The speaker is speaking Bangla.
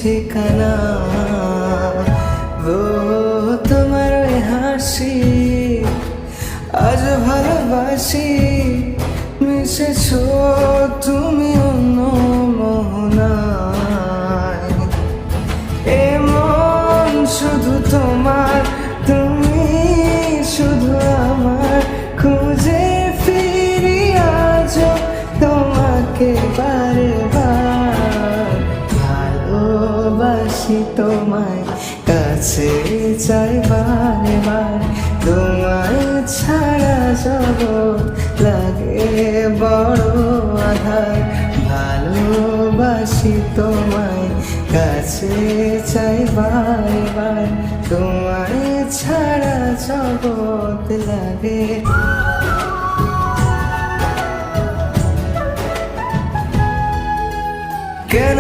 ঠিকানা। ও তোমার ওই হাসি আজ ভালোবাসি, মিশেছো তুমি অন্য মোহনায়। এমন শুধু তোমার, তুমি শুধু আমার, খুঁজে ফিরি আজ তোমাকে বারে বার। ভালোবাসি তোমায়, কাছে চাই বারে বার, তোমায় ছাড়া জগৎ লাগে বড় আধার। ভালোবাসি তোমায়, কাছে চাই বারে বার, তোমায় ছাড়া জগৎ লাগে। কেন